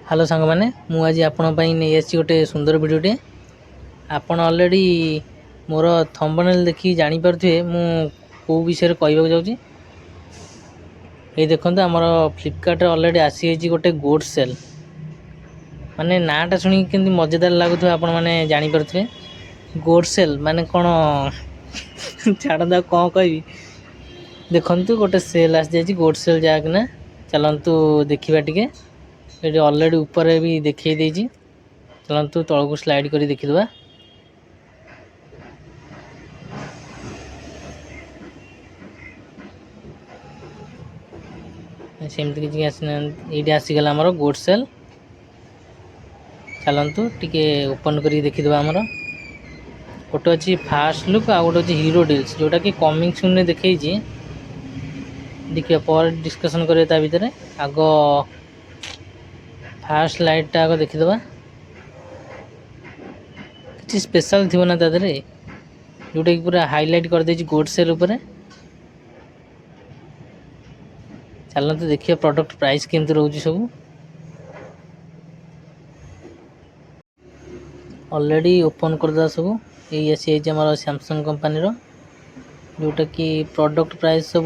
Hello सांग मैंने मुझे आपंपाई नहीं आसी गोटे सुंदर भिडटे आपड़ अलरेडी मोर थंबनेल देखी जापे मु कौ विषय कहवाक जाऊँगी। ये देखो आमर फ्लिपकार्ट अलरेडी आसी गोटे गोड सेल माने नाटा शुणी के मजेदार लगुव आपण मैंने जापे गोड सेल माने कौन छाड़ा कौन कह देखु गोटे सेल आसी जाइए गोड सेल जाकना चलतु देखा टे ये अलरेडी ऊपर भी देखी देती चलतु तलू स्लाइड कर देखीदे सेमती किसी आसना ये आसीगला आमर गोड सेल चलतु टी ओपन कर देखीदे आमर गोटे अच्छी फास्ट लुक आ गोटे अच्छी हीरो डील्स जोटा कि कमिंग सून देखी देखिए पर डिस्कसन करिए भितर आग फास्ट लाइटा आग देखीदे कि स्पेशल थी ना तादे जोटा कि पूरा हाईलाइट कर दे गोड सेल उपर चलते देखिए प्रोडक्ट प्राइस केमती रोचे सब ऑलरेडी ओपन करदा सब ये आसी आम सैमसंग कंपनी जोटा कि प्रोडक्ट प्राइस सब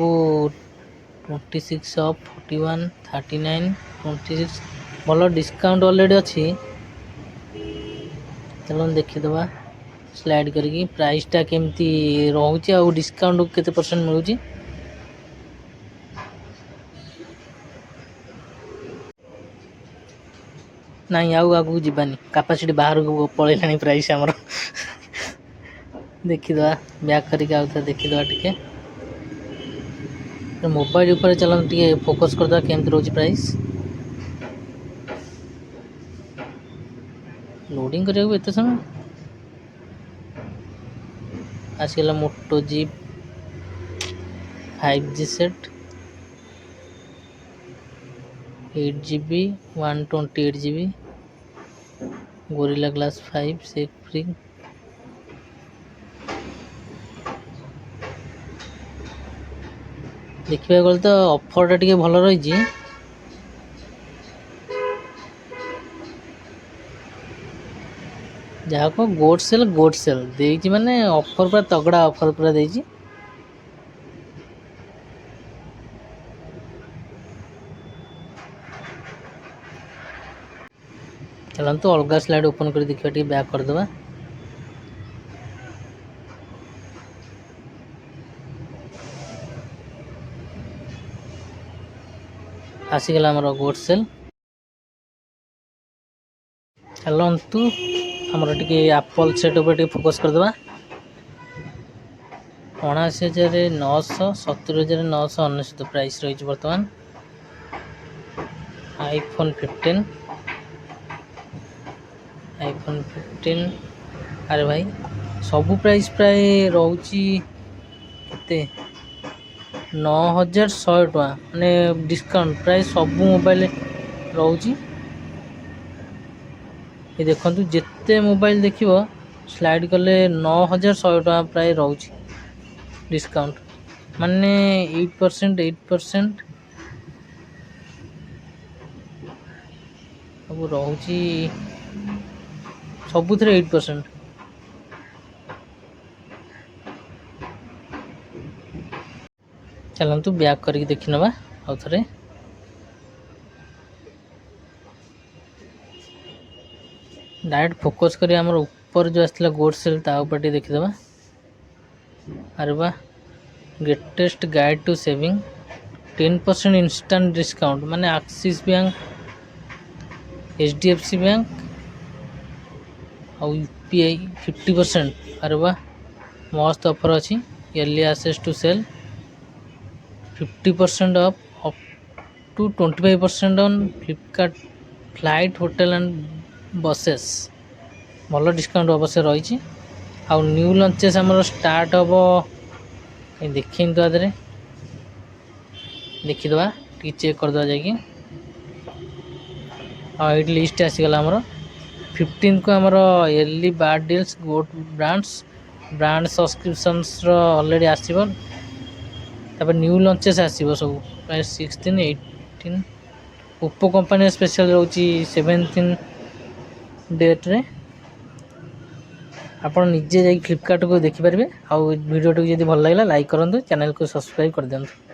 26 ऑफ 41 39 26 भल डिस्काउंट ऑलरेडी अच्छी चलो देखीदे स्लाइड करी प्राइसटा केमती रोचे आ डिस्काउंट केते परसेंट मिलूँ नहीं आगू जीवानी कैपेसिटी बाहर को पलैलानी प्राइस आमर देखीदे बैक करके देखीदे टे मोबाइल ऊपर चलते टे फोकस करदे केमती रोचे प्राइस लोडिंग करने को एत समय आसगला मोटो जी 5G set 8GB 128GB gorilla glass 5 सेक फ्री देखा गले तो ऑफरटा टी भल रही जहाँ को गोड सेल देती माने ऑफर पूरा तगड़ा ऑफर पूरा देती चलते अलग स्लाइड ओपन कर देखा टे बैक करदे आसीगला आमर गोड सेल चलतु आमर टी एप्पल सेट उपर फोकस करदे 79,970,999 प्राइस रही बर्तमान आईफोन 15 अरे भाई सबू प्राइस प्राय रोची 9,100 टका माने डिस्काउंट प्राइस सबू मोबाइल रोची ये देखो जिते मोबाइल देखियो स्लाइड कले 9,100 टका प्राय रोची डिस्काउंट माने 8% सब रोची सबुथ 8% चलतु बैक करके देखी नवा आउ थे डायरेक्ट फोकस करी आमर ऊपर जो आसला गोड सेल ता ऊपर देखीदे अरे वाह greatest guide to saving 10% instant discount माने एक्सिस बैंक HDFC बैंक और UPI 50% अरे वाह मस्त ऑफर अच्छी early access to sale 50% off up to 25% on Flipkart flight hotel and buses भल डिस्काउंट अवश्य रही आ न्यू लंचेस आमर स्टार्ट हम देखी तो आदे देखीदे टी चेक करदे जाकि हाँ ये लिस्ट आसीगला आमर 15 को आमर इयरली बार डील्स गोड ब्रांड सब्सक्रिप्शंस ऑलरेडी आसो न्यू लंचेस आसो सब प्राय 16 18 ओप्पो कंपनी स्पेशल रोची 17 डेट्रे ଆପଣ ନିଜେ ଯାଇକି ଫ୍ଲିପକାର୍ଟକୁ ଦେଖିପାରିବେ। ଆଉ ଭିଡ଼ିଓଟିକୁ ଯଦି ଭଲ ଲାଗିଲା ଲାଇକ୍ କରନ୍ତୁ, ଚ୍ୟାନେଲକୁ ସବସ୍କ୍ରାଇବ୍ କରିଦିଅନ୍ତୁ।